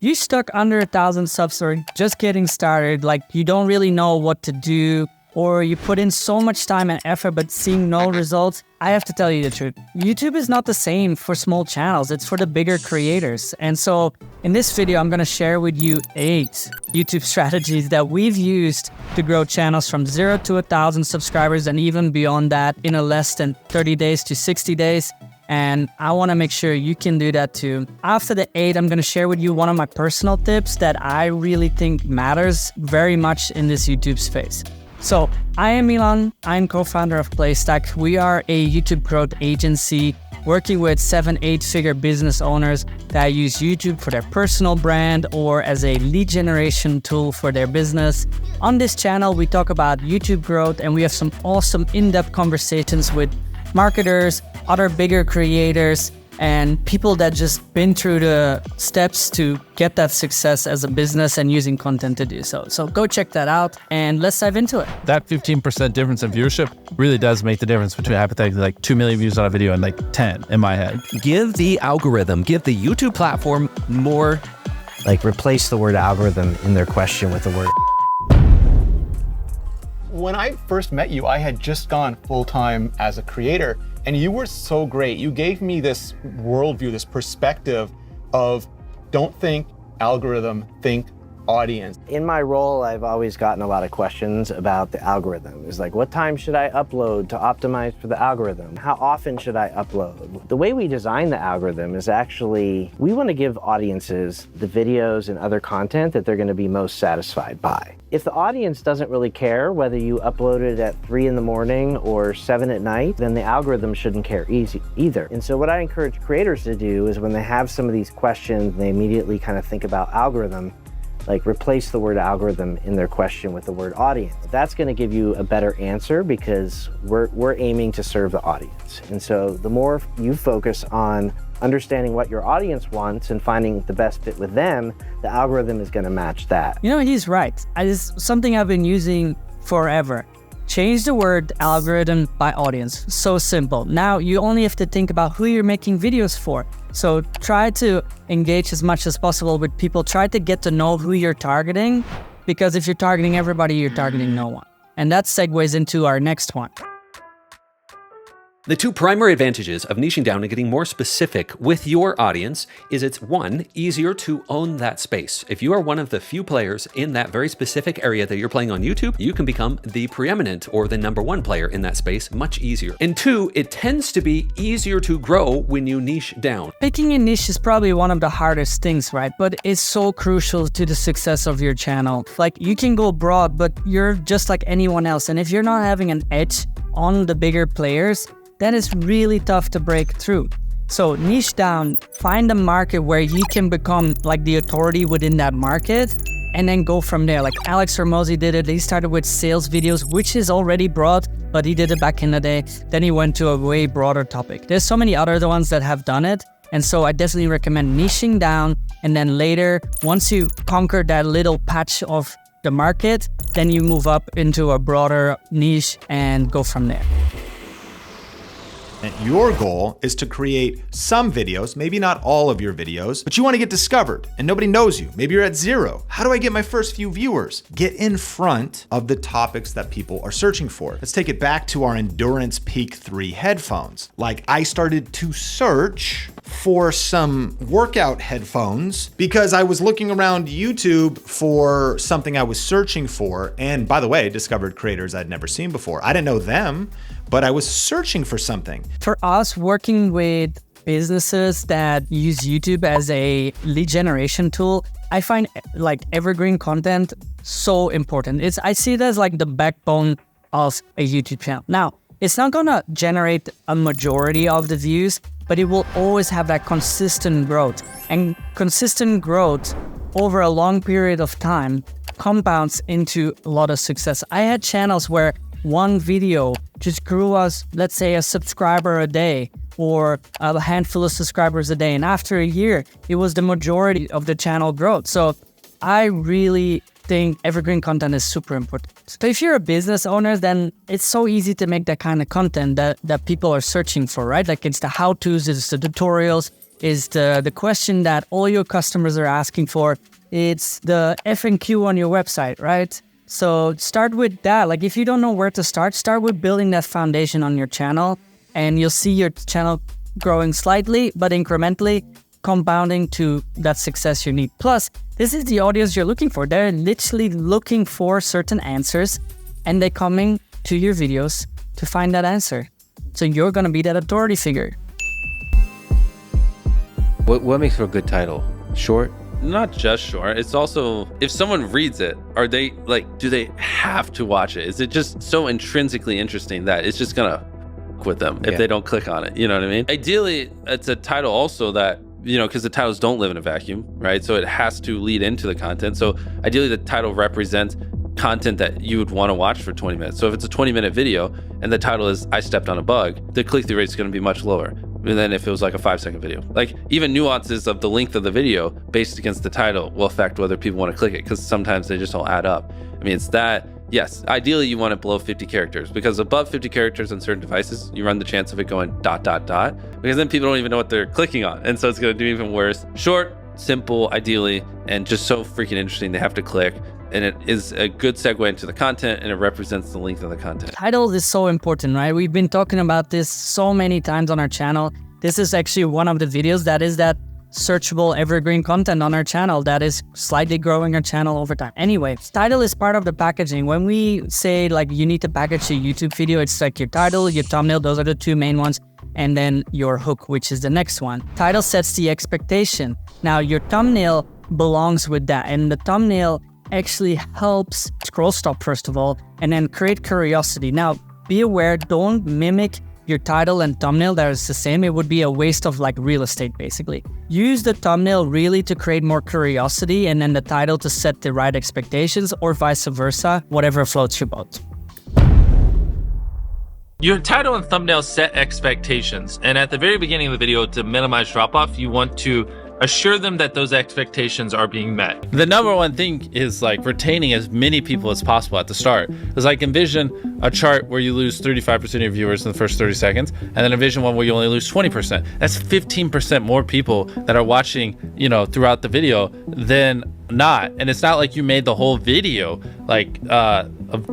you stuck under 1,000 subs or just getting started, like you don't really know what to do, or you put in so much time and effort but seeing no results, I have to tell you the truth. YouTube is not the same for small channels, it's for the bigger creators. And so in this video, I'm gonna share with you 8 YouTube strategies that we've used to grow channels from 0 to 1,000 subscribers and even beyond that in a less than 30 days to 60 days. And I wanna make sure you can do that too. After the 8, I'm gonna share with you one of my personal tips that I really think matters very much in this YouTube space. So I am Milan, I'm co-founder of Playstack. We are a YouTube growth agency working with 7-8 figure business owners that use YouTube for their personal brand or as a lead generation tool for their business. On this channel, we talk about YouTube growth and we have some awesome in-depth conversations with marketers, other bigger creators, and people that just been through the steps to get that success as a business and using content to do so. So go check that out and let's dive into it. That 15% difference in viewership really does make the difference between hypothetically like 2 million views on a video and like 10 in my head. Give the algorithm, give the YouTube platform more. Like replace the word algorithm in their question with the word. When I first met you, I had just gone full-time as a creator, and you were so great. You gave me this worldview, this perspective of don't think algorithm, think audience. In my role, I've always gotten a lot of questions about the algorithm. It's like, what time should I upload to optimize for the algorithm? How often should I upload? The way we design the algorithm is actually, we want to give audiences the videos and other content that they're going to be most satisfied by. If the audience doesn't really care whether you upload it at 3 in the morning or 7 at night, then the algorithm shouldn't care either. And so what I encourage creators to do is when they have some of these questions, they immediately kind of think about algorithm, like replace the word algorithm in their question with the word audience. That's going to give you a better answer because we're aiming to serve the audience. And so the more you focus on understanding what your audience wants and finding the best fit with them, the algorithm is going to match that. You know, he's right. It's something I've been using forever. Change the word algorithm by audience. So simple. Now you only have to think about who you're making videos for. So try to engage as much as possible with people. Try to get to know who you're targeting, because if you're targeting everybody, you're targeting no one. And that segues into our next one. The 2 primary advantages of niching down and getting more specific with your audience is it's 1, easier to own that space. If you are one of the few players in that very specific area that you're playing on YouTube, you can become the preeminent or the #1 player in that space much easier. And 2, it tends to be easier to grow when you niche down. Picking a niche is probably one of the hardest things, right? But it's so crucial to the success of your channel. Like you can go broad, but you're just like anyone else. And if you're not having an edge on the bigger players, then it's really tough to break through. So niche down, find a market where you can become like the authority within that market and then go from there. Like Alex Hormozi did it. He started with sales videos, which is already broad, but he did it back in the day. Then he went to a way broader topic. There's so many other ones that have done it. And so I definitely recommend niching down. And then later, once you conquer that little patch of the market, then you move up into a broader niche and go from there. And your goal is to create some videos, maybe not all of your videos, but you want to get discovered and nobody knows you. Maybe you're at 0. How do I get my first few viewers? Get in front of the topics that people are searching for. Let's take it back to our Endurance Peak 3 headphones. Like I started to search for some workout headphones because I was looking around YouTube for something I was searching for. And by the way, discovered creators I'd never seen before. I didn't know them, but I was searching for something. For us, working with businesses that use YouTube as a lead generation tool, I find like evergreen content so important. I see it as like the backbone of a YouTube channel. Now, it's not gonna generate a majority of the views, but it will always have that consistent growth. And consistent growth over a long period of time compounds into a lot of success. I had channels where one video just grew us, let's say, a subscriber a day or a handful of subscribers a day. And after a year, it was the majority of the channel growth. So I really think evergreen content is super important. So if you're a business owner, then it's so easy to make that kind of content that people are searching for, right? Like it's the how-tos, it's the tutorials, is the question that all your customers are asking for. It's the FAQ on your website, right? So start with that. Like if you don't know where to start with building that foundation on your channel, and you'll see your channel growing slightly, but incrementally, compounding to that success you need. Plus, this is the audience you're looking for. They're literally looking for certain answers, and they're coming to your videos to find that answer. So you're gonna be that authority figure. What makes for a good title? Short? Not just short. It's also, if someone reads it, are they like, do they have to watch it? Is it just so intrinsically interesting that it's just gonna with them if they don't click on it? You know what I mean? Ideally, it's a title also that, you know, because the titles don't live in a vacuum, right? So it has to lead into the content. So ideally, the title represents content that you would want to watch for 20 minutes. So if it's a 20-minute video and the title is I stepped on a bug, the click-through rate is going to be much lower than if it was like a 5-second video. Like even nuances of the length of the video based against the title will affect whether people want to click it, because sometimes they just don't add up. I mean, it's that, yes, ideally you want it below 50 characters, because above 50 characters on certain devices, you run the chance of it going ... because then people don't even know what they're clicking on. And so it's going to do even worse. Short, simple, ideally, and just so freaking interesting, they have to click. And it is a good segue into the content, and it represents the length of the content. Title is so important, right? We've been talking about this so many times on our channel. This is actually one of the videos that is that searchable evergreen content on our channel that is slightly growing our channel over time. Anyway, title is part of the packaging. When we say like you need to package a YouTube video, it's like your title, your thumbnail, those are the two main ones, and then your hook, which is the next one. Title sets the expectation. Now your thumbnail belongs with that, and the thumbnail actually helps scroll stop first of all, and then create curiosity. Now be aware, don't mimic your title and thumbnail that is the same. It would be a waste of like real estate basically. Use the thumbnail really to create more curiosity, and then the title to set the right expectations, or vice versa, whatever floats your boat. Your title and thumbnail set expectations, and at the very beginning of the video, to minimize drop-off, you want to assure them that those expectations are being met. The number one thing is like retaining as many people as possible at the start. Because like envision a chart where you lose 35% of your viewers in the first 30 seconds, and then envision one where you only lose 20%. That's 15% more people that are watching, you know, throughout the video than not. And it's not like you made the whole video like a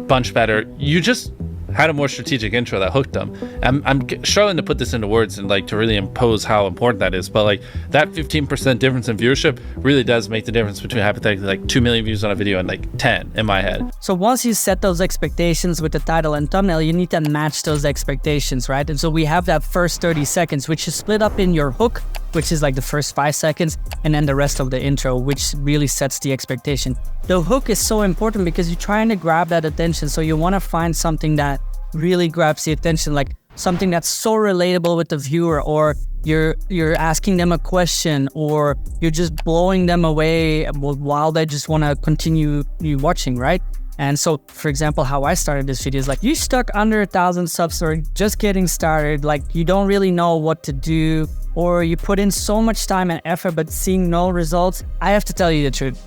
bunch better. You just had a more strategic intro that hooked them. I'm struggling to put this into words and like to really impose how important that is, but like that 15% difference in viewership really does make the difference between hypothetically like 2 million views on a video and like 10 in my head. So once you set those expectations with the title and thumbnail, you need to match those expectations, right? And so we have that first 30 seconds, which is split up in your hook, which is like the first 5 seconds, and then the rest of the intro, which really sets the expectation. The hook is so important because you're trying to grab that attention. So you want to find something that really grabs the attention, like something that's so relatable with the viewer, or you're asking them a question, or you're just blowing them away while they just want to continue watching, right? And so, for example, how I started this video is like, you stuck under 1,000 subs or just getting started, like you don't really know what to do, or you put in so much time and effort but seeing no results. I have to tell you the truth.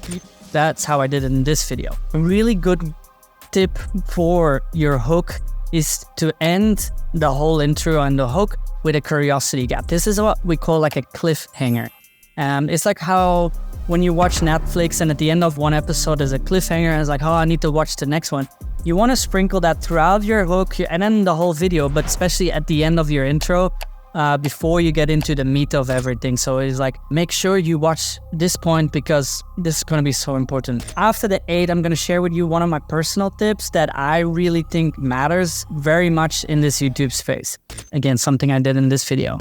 That's how I did it in this video. A really good tip for your hook is to end the whole intro and the hook with a curiosity gap. This is what we call like a cliffhanger. It's like how when you watch Netflix and at the end of one episode there's a cliffhanger and it's like, oh, I need to watch the next one. You want to sprinkle that throughout your hook and then the whole video, but especially at the end of your intro, before you get into the meat of everything. So it's like, make sure you watch this point because this is going to be so important. After the 8, I'm going to share with you one of my personal tips that I really think matters very much in this YouTube space. Again, something I did in this video.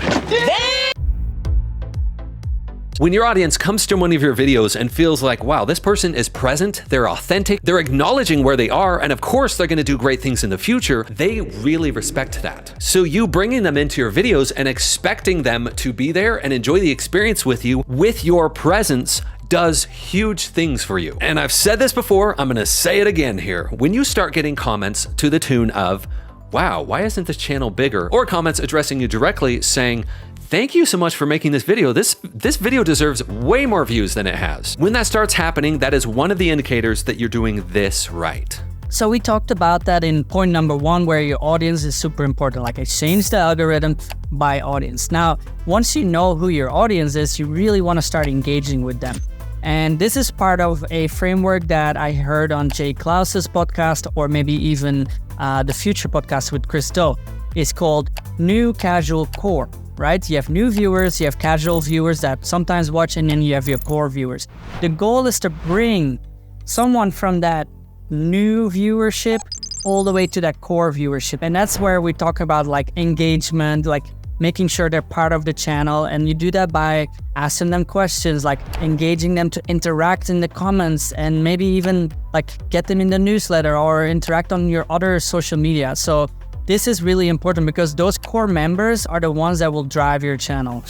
When your audience comes to one of your videos and feels like, wow, this person is present, they're authentic, they're acknowledging where they are, and of course they're gonna do great things in the future, they really respect that. So you bringing them into your videos and expecting them to be there and enjoy the experience with you with your presence does huge things for you. And I've said this before, I'm gonna say it again here. When you start getting comments to the tune of, wow, why isn't this channel bigger? Or comments addressing you directly saying, thank you so much for making this video. This video deserves way more views than it has. When that starts happening, that is one of the indicators that you're doing this right. So we talked about that in point number 1, where your audience is super important. Like I changed the algorithm by audience. Now, once you know who your audience is, you really want to start engaging with them. And this is part of a framework that I heard on Jay Klaus's podcast, or maybe even the Future podcast with Chris Do. It's called New Casual Core, right? You have new viewers, you have casual viewers that sometimes watch, and then you have your core viewers. The goal is to bring someone from that new viewership all the way to that core viewership. And that's where we talk about like engagement, like making sure they're part of the channel. And you do that by asking them questions, like engaging them to interact in the comments, and maybe even like get them in the newsletter or interact on your other social media. So this is really important because those core members are the ones that will drive your channel.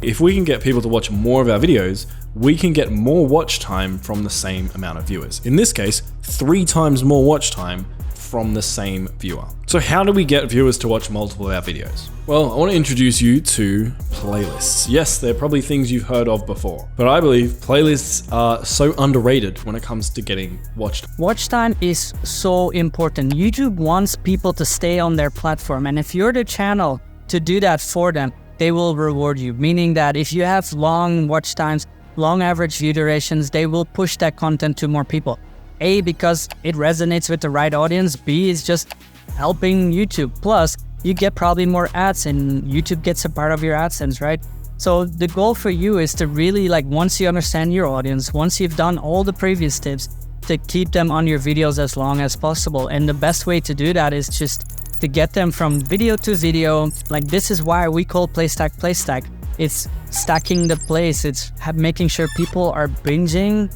If we can get people to watch more of our videos, we can get more watch time from the same amount of viewers. In this case, 3 times more watch time from the same viewer. So how do we get viewers to watch multiple of our videos? Well, I want to introduce you to playlists. Yes, they're probably things you've heard of before, but I believe playlists are so underrated when it comes to getting watched. Watch time is so important. YouTube wants people to stay on their platform, and if you're the channel to do that for them, they will reward you. Meaning that if you have long watch times, long average view durations, they will push that content to more people. A, because it resonates with the right audience. B, is just helping YouTube. Plus, you get probably more ads, and YouTube gets a part of your AdSense, right? So the goal for you is to really, like, once you understand your audience, once you've done all the previous tips, to keep them on your videos as long as possible. And the best way to do that is just to get them from video to video. Like, this is why we call Playstack. It's stacking the plays. It's making sure people are binging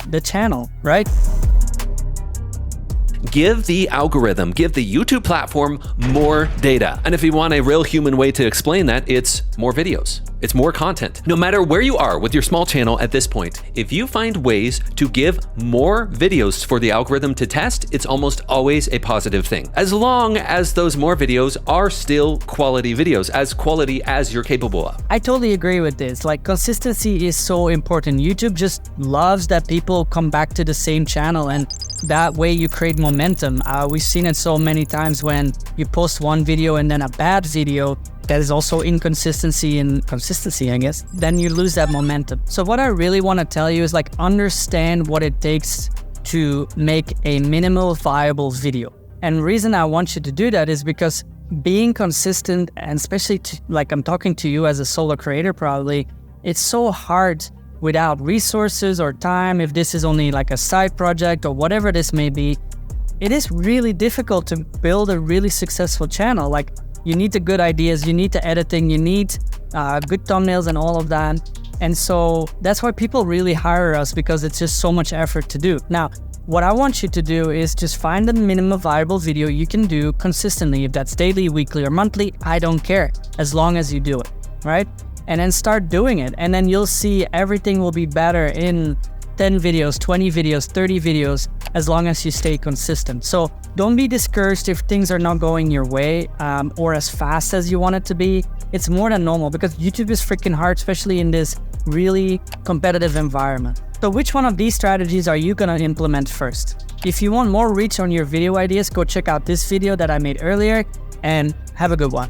the channel, right? Give the algorithm, give the YouTube platform more data. And if you want a real human way to explain that, it's more videos. It's more content. No matter where you are with your small channel at this point, if you find ways to give more videos for the algorithm to test, it's almost always a positive thing. As long as those more videos are still quality videos, as quality as you're capable of. I totally agree with this. Like, consistency is so important. YouTube just loves that people come back to the same channel, and that way you create momentum. We've seen it so many times when you post one video and then a bad video that is also inconsistency and consistency, I guess, then you lose that momentum. So what I really want to tell you is, like, understand what it takes to make a minimal viable video. And the reason I want you to do that is because being consistent, and especially like I'm talking to you as a solo creator probably, it's so hard without resources or time. If this is only like a side project or whatever this may be, it is really difficult to build a really successful channel. Like, you need the good ideas, you need the editing, you need good thumbnails and all of that. And so that's why people really hire us, because it's just so much effort to do. Now, what I want you to do is just find the minimum viable video you can do consistently. If that's daily, weekly, or monthly, I don't care, as long as you do it, right? And then start doing it. And then you'll see everything will be better in 10 videos, 20 videos, 30 videos, as long as you stay consistent. So don't be discouraged if things are not going your way or as fast as you want it to be. It's more than normal, because YouTube is freaking hard, especially in this really competitive environment. So which one of these strategies are you gonna implement first? If you want more reach on your video ideas, go check out this video that I made earlier, and have a good one.